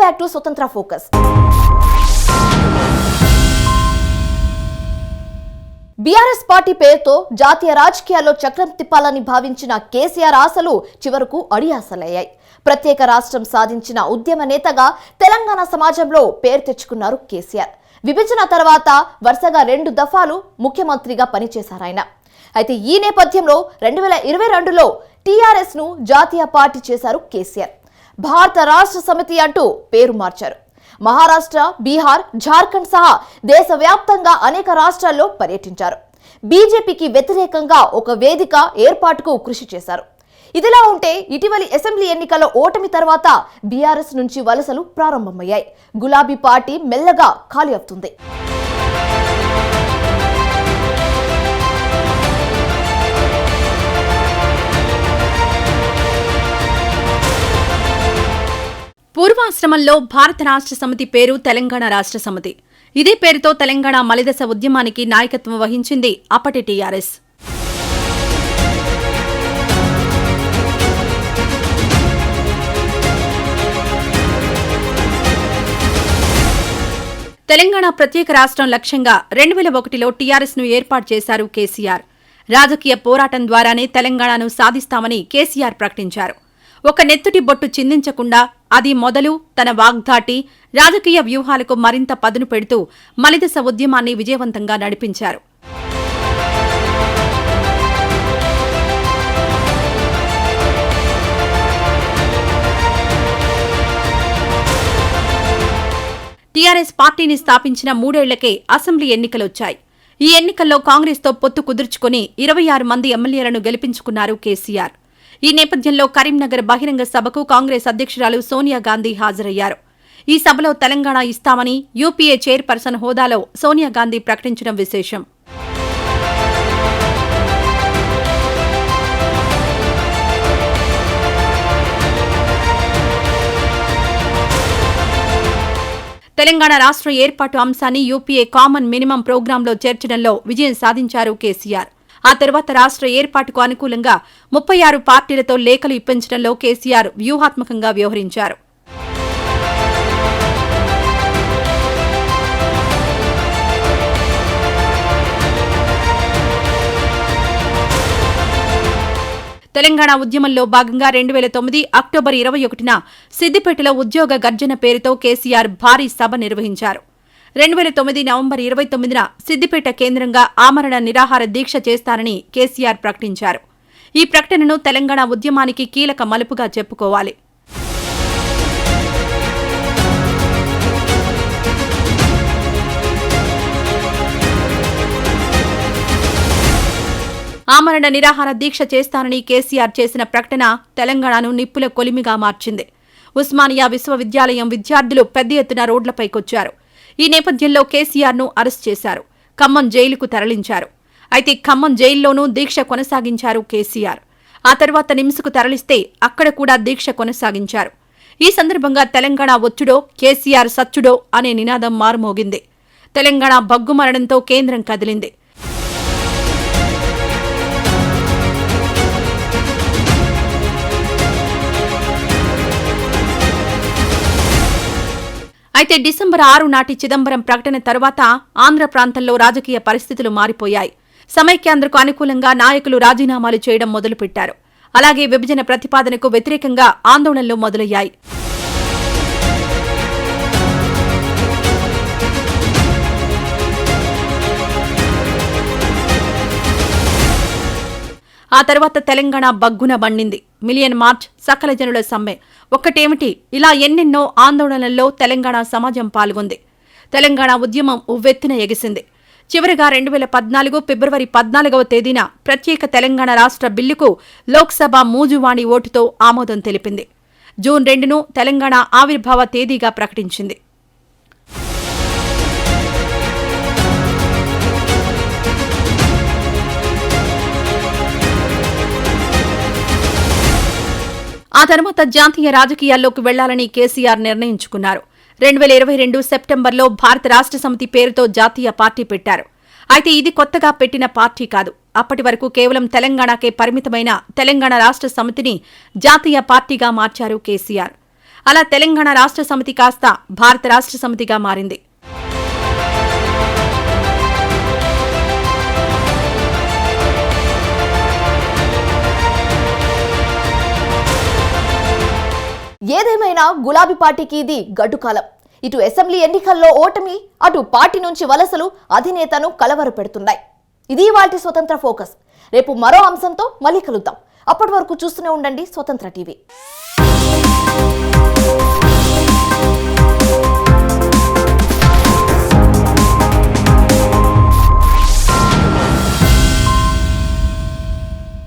Back to స్వతంత్ర focus. BRS party పేరుతో జాతీయ రాజకీయాల్లో చక్రం తిప్పాలని భావించిన కేసీఆర్ ఆశలు చివరకు అడియాసలయ్యాయి. ప్రత్యేక రాష్ట్రం సాధించిన ఉద్యమ నేతగా తెలంగాణ సమాజంలో పేరు తెచ్చుకున్నారు కేసీఆర్. విభజన తర్వాత వరుసగా 2 దఫాలు ముఖ్యమంత్రిగా పనిచేశారాయన. అయితే ఈ నేపథ్యంలో 2022లో టీఆర్ఎస్ ను జాతీయ పార్టీ చేశారు కేసీఆర్. భారత రాష్ట్ర సమితి అంటూ పేరు మార్చారు. మహారాష్ట్ర, బీహార్, జార్ఖండ్ సహా దేశవ్యాప్తంగా అనేక రాష్ట్రాల్లో పర్యటించారు. బీజేపీకి వ్యతిరేకంగా ఒక వేదిక ఏర్పాటుకు కృషి చేశారు. ఇదిలా ఉంటే ఇటీవలి అసెంబ్లీ ఎన్నికల ఓటమి తర్వాత బీఆర్ఎస్ నుంచి వలసలు ప్రారంభమయ్యాయి. గులాబీ పార్టీ మెల్లగా ఖాళీ అవుతుంది. పూర్వాశ్రమంలో భారత రాష్ట్ర సమితి పేరు తెలంగాణ రాష్ట్ర సమితి. ఇదే పేరుతో తెలంగాణ మలిదశ ఉద్యమానికి నాయకత్వం వహించింది అప్పటి టీఆర్ఎస్. తెలంగాణ ప్రత్యేక రాష్ట్రం లక్ష్యంగా 2001లో టీఆర్ఎస్ ను ఏర్పాటు చేశారు కేసీఆర్. రాజకీయ పోరాటం ద్వారానే తెలంగాణను సాధిస్తామని కేసీఆర్ ప్రకటించారు. ఒక నెత్తుటి బొట్టు చిందించకుండా అది మొదలు తన వాగ్దాటి రాజకీయ వ్యూహాలకు మరింత పదును పెడుతూ మలిదశ ఉద్యమాన్ని విజయవంతంగా నడిపించారు. టీఆర్ఎస్ పార్టీని స్థాపించిన 3 ఏళ్లకే అసెంబ్లీ ఎన్నికలొచ్చాయి. ఈ ఎన్నికల్లో కాంగ్రెస్తో పొత్తు కుదుర్చుకుని 26 మంది ఎమ్మెల్యేలను గెలిపించుకున్నారు కేసీఆర్. ఈ నేపథ్యంలో కరీంనగర్ బహిరంగ సభకు కాంగ్రెస్ అధ్యక్షురాలు సోనియా గాంధీ హాజరయ్యారు. ఈ సభలో తెలంగాణ ఇస్తామని యూపీఏ చైర్పర్సన్ హోదాలో సోనియా గాంధీ ప్రకటించడం విశేషం. తెలంగాణ రాష్ట్ర ఏర్పాటు అంశాన్ని యూపీఏ కామన్ మినిమం ప్రోగ్రాంలో చేర్చడంలో విజయం సాధించారు కేసీఆర్. ఆ తర్వాత రాష్ట్ర ఏర్పాటుకు అనుకూలంగా 36 పార్టీలతో లేఖలు ఇప్పించడంలో కేసీఆర్ వ్యూహాత్మకంగా వ్యవహరించారు. తెలంగాణ ఉద్యమంలో భాగంగా 2009 అక్టోబర్ 21న సిద్దిపేటలో ఉద్యోగ గర్జన పేరుతో కేసీఆర్ భారీ సభ నిర్వహించారు. 2009 నవంబర్ 29న సిద్దిపేట కేంద్రంగా ఆమరణ నిరాహార దీక్ష చేస్తారని కేసీఆర్ ప్రకటించారు. ఈ ప్రకటనను తెలంగాణ ఉద్యమానికి కీలక మలుపుగా చెప్పుకోవాలి. ఆమరణ నిరాహార దీక్ష చేస్తానని కేసీఆర్ చేసిన ప్రకటన తెలంగాణను నిప్పుల కొలిమిగా మార్చింది. ఉస్మానియా విశ్వవిద్యాలయం విద్యార్థులు పెద్ద ఎత్తున రోడ్లపైకొచ్చారు. ఈ నేపథ్యంలో కేసీఆర్ను అరెస్ట్ చేశారు. ఖమ్మం జైలుకు తరలించారు. అయితే ఖమ్మం జైల్లోనూ దీక్ష కొనసాగించారు కేసీఆర్. ఆ తర్వాత నిమ్స్కు తరలిస్తే అక్కడ కూడా దీక్ష కొనసాగించారు. ఈ సందర్భంగా తెలంగాణ వచ్చుడో కేసీఆర్ సచ్చుడో అనే నినాదం మారుమోగింది. తెలంగాణ బగ్గుమరణంతో కేంద్రం కదిలింది. అయితే డిసెంబర్ 6 నాటి చిదంబరం ప్రకటన తరువాత ఆంధ్ర ప్రాంతంలో రాజకీయ పరిస్థితులు మారిపోయాయి. సమైక్యాంధ్రకు అనుకూలంగా నాయకులు రాజీనామాలు చేయడం మొదలుపెట్టారు. అలాగే విభజన ప్రతిపాదనకు వ్యతిరేకంగా ఆందోళనలు మొదలయ్యాయి. ఆ తర్వాత తెలంగాణ బగ్గున బండింది. మిలియన్ మార్చ్, సకల జనుల సమ్మె, ఒక్కటేమిటి ఇలా ఎన్నెన్నో ఆందోళనల్లో తెలంగాణ సమాజం పాల్గొంది. తెలంగాణ ఉద్యమం ఉవ్వెత్తున ఎగిసింది. చివరిగా 2014 ఫిబ్రవరి 14వ తేదీన ప్రత్యేక తెలంగాణ రాష్ట్ర బిల్లుకు లోక్సభ మూజువాణి ఓటుతో ఆమోదం తెలిపింది. జూన్ 2ను తెలంగాణ ఆవిర్భావ తేదీగా ప్రకటించింది. ఆ తర్వాత జాతీయ రాజకీయాల్లోకి వెళ్లాలని కేసీఆర్ నిర్ణయించుకున్నారు. 2022 సెప్టెంబర్లో భారత రాష్ట్ర సమితి పేరుతో జాతీయ పార్టీ పెట్టారు. అయితే ఇది కొత్తగా పెట్టిన పార్టీ కాదు. అప్పటి వరకు కేవలం తెలంగాణకే పరిమితమైన తెలంగాణ రాష్ట్ర సమితిని జాతీయ పార్టీగా మార్చారు కేసీఆర్. అలా తెలంగాణ రాష్ట్ర సమితి కాస్త భారత రాష్ట్ర సమితిగా మారింది. ఏదేమైనా గులాబీ పార్టీకి ఇది గడ్డుకాలం. ఇటు అసెంబ్లీ ఎన్నికల్లో ఓటమి, అటు పార్టీ నుంచి వలసలు అధినేతను కలవరపెడుతున్నాయి. ఇది వాటి స్వతంత్ర ఫోకస్. రేపు మరో అంశంతో మళ్ళీ కలుద్దాం. అప్పటి వరకు చూస్తూనే ఉండండి స్వతంత్ర టీవీ.